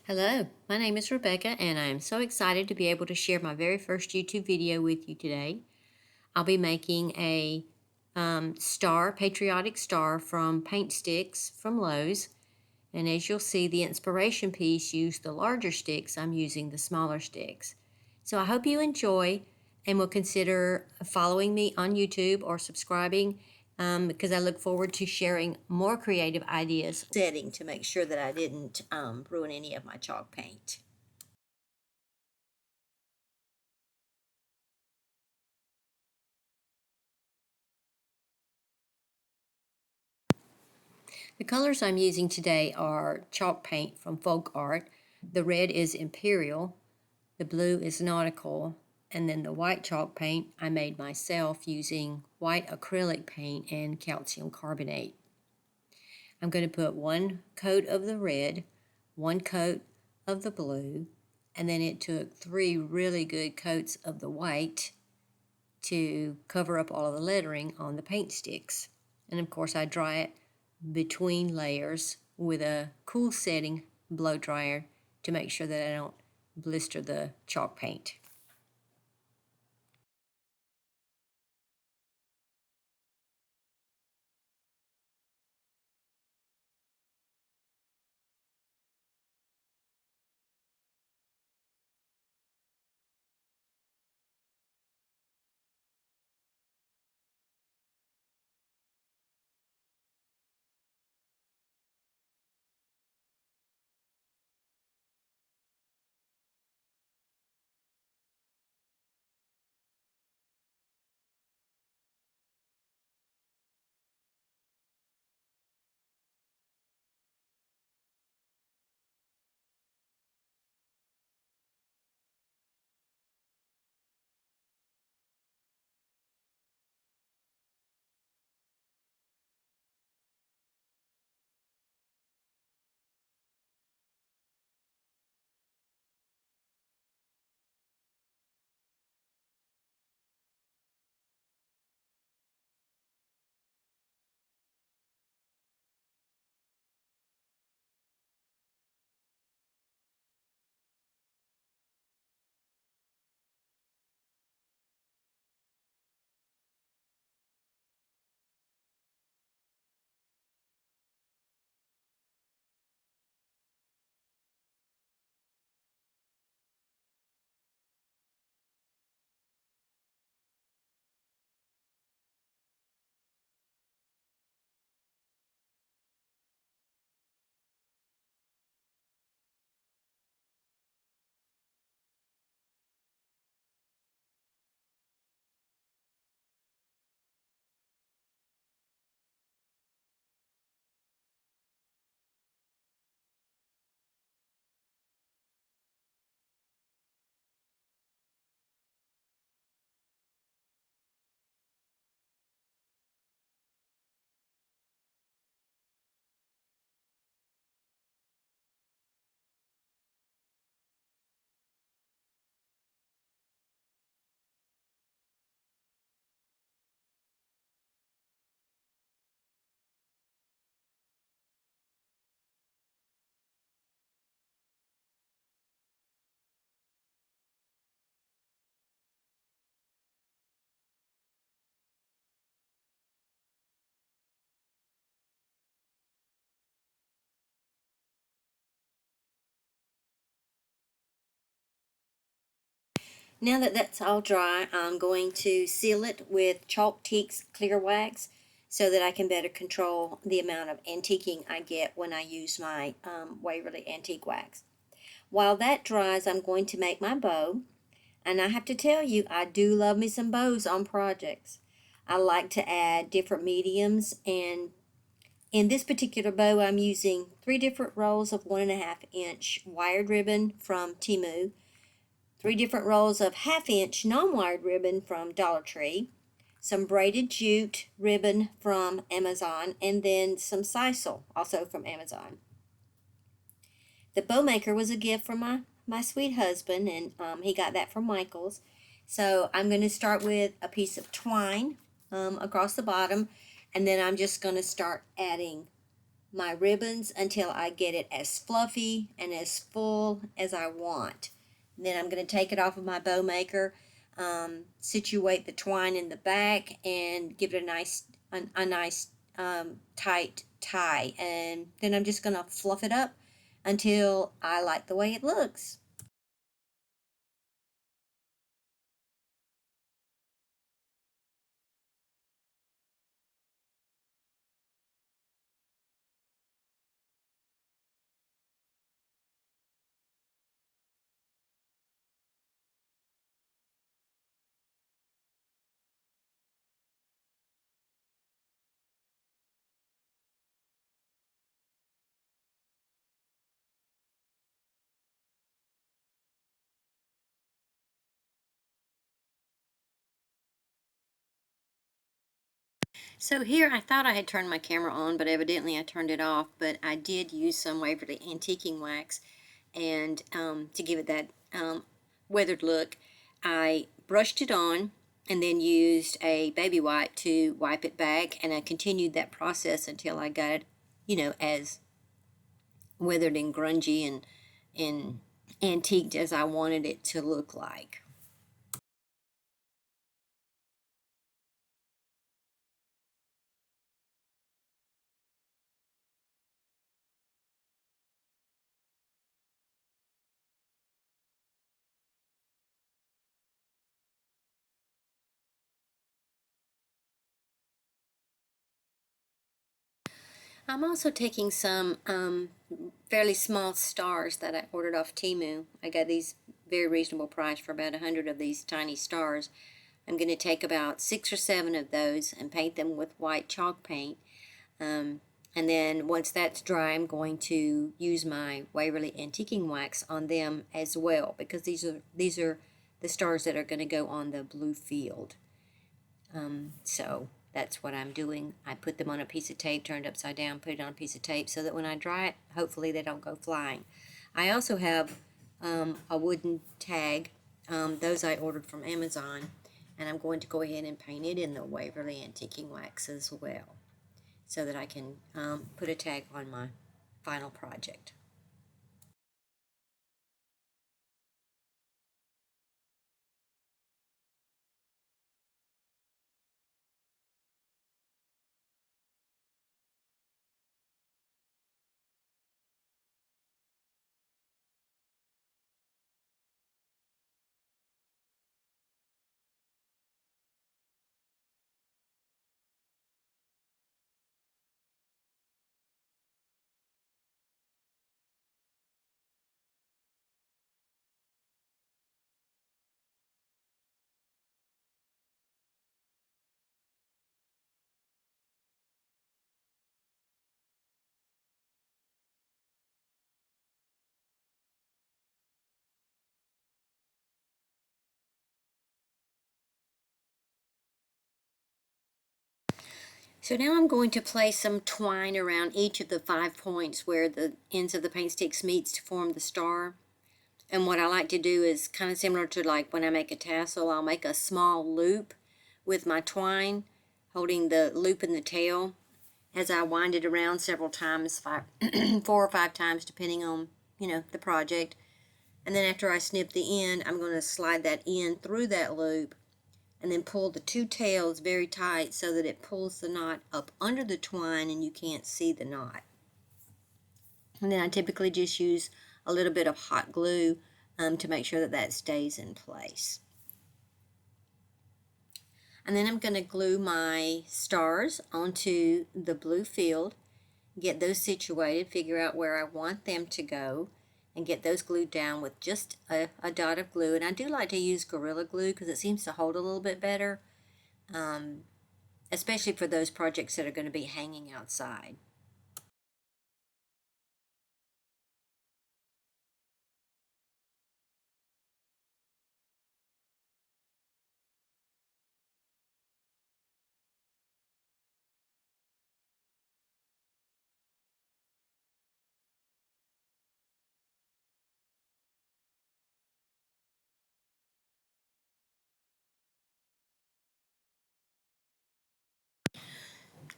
Hello, my name is Rebecca, and I am so excited to be able to share my very first YouTube video with you today. I'll be making a patriotic star from paint sticks from Lowe's. And as you'll see, the inspiration piece used the larger sticks. I'm using the smaller sticks. So I hope you enjoy and will consider following me on YouTube or subscribing because I look forward to sharing more creative ideas. Setting to make sure that I didn't ruin any of my chalk paint. The colors I'm using today are chalk paint from Folk Art. The red is Imperial, the blue is Nautical, and then the white chalk paint I made myself using white acrylic paint and calcium carbonate. I'm going to put one coat of the red, one coat of the blue, and then it took 3 really good coats of the white to cover up all of the lettering on the paint sticks. And of course I dry it between layers with a cool setting blow dryer to make sure that I don't blister the chalk paint. Now that that's all dry, I'm going to seal it with Chalk Teak's clear wax so that I can better control the amount of antiquing I get when I use my Waverly Antique Wax. While that dries, I'm going to make my bow. And I have to tell you, I do love me some bows on projects. I like to add different mediums, and in this particular bow, I'm using 3 different rolls of 1.5-inch wired ribbon from Temu, 3 different rolls of 1/2-inch non-wired ribbon from Dollar Tree, some braided jute ribbon from Amazon, and then some sisal, also from Amazon. The bow maker was a gift from my sweet husband, and he got that from Michael's. So I'm going to start with a piece of twine across the bottom, and then I'm just going to start adding my ribbons until I get it as fluffy and as full as I want. And then I'm going to take it off of my bow maker, situate the twine in the back, and give it a nice tight tie. And then I'm just going to fluff it up until I like the way it looks. So here I thought I had turned my camera on, but evidently I turned it off. But I did use some Waverly antiquing wax, and to give it that weathered look, I brushed it on and then used a baby wipe to wipe it back, and I continued that process until I got it, as weathered and grungy and antiqued as I wanted it to look like. I'm also taking some fairly small stars that I ordered off Temu. I got these very reasonable price for about 100 of these tiny stars. I'm going to take about 6 or 7 of those and paint them with white chalk paint. Um, and then once that's dry, I'm going to use my Waverly antiquing wax on them as well, because these are the stars that are going to go on the blue field. So that's what I'm doing. I put them on a piece of tape, turned upside down, put it on a piece of tape so that when I dry it, hopefully they don't go flying. I also have a wooden tag. Those I ordered from Amazon, and I'm going to go ahead and paint it in the Waverly antiquing wax as well, so that I can put a tag on my final project. So now I'm going to place some twine around each of the 5 points where the ends of the paint sticks meets to form the star. And what I like to do is kind of similar to like when I make a tassel, I'll make a small loop with my twine, holding the loop in the tail as I wind it around several times, 4 or 5 times, depending on, the project. And then after I snip the end, I'm going to slide that end through that loop and then pull the 2 tails very tight so that it pulls the knot up under the twine and you can't see the knot. And then I typically just use a little bit of hot glue to make sure that that stays in place. And then I'm going to glue my stars onto the blue field, get those situated, figure out where I want them to go, and get those glued down with just a dot of glue. And I do like to use Gorilla Glue because it seems to hold a little bit better, especially for those projects that are going to be hanging outside.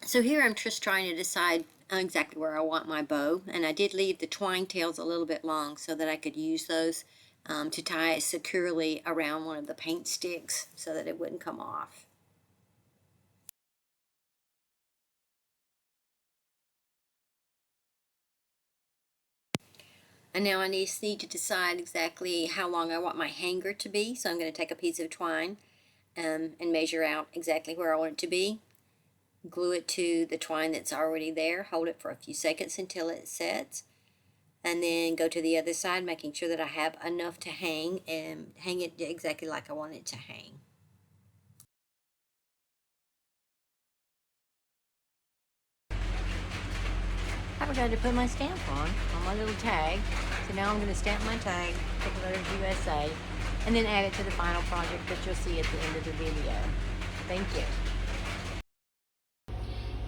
So here I'm just trying to decide exactly where I want my bow. And I did leave the twine tails a little bit long so that I could use those to tie it securely around one of the paint sticks so that it wouldn't come off. And now I need to decide exactly how long I want my hanger to be. So I'm going to take a piece of twine and measure out exactly where I want it to be. Glue it to the twine that's already there. Hold it for a few seconds until it sets. And then go to the other side, making sure that I have enough to hang, and hang it exactly like I want it to hang. I forgot to put my stamp on my little tag. So now I'm going to stamp my tag, put the letters USA, and then add it to the final project that you'll see at the end of the video. Thank you.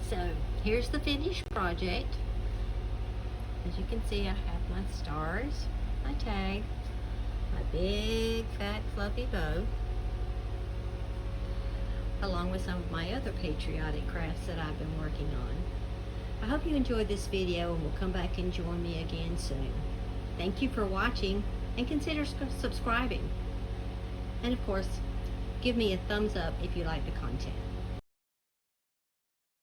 So here's the finished project. As you can see, I have my stars, my tag, my big, fat, fluffy bow, along with some of my other patriotic crafts that I've been working on. I hope you enjoyed this video and will come back and join me again soon. Thank you for watching, and consider subscribing. And of course, give me a thumbs up if you like the content.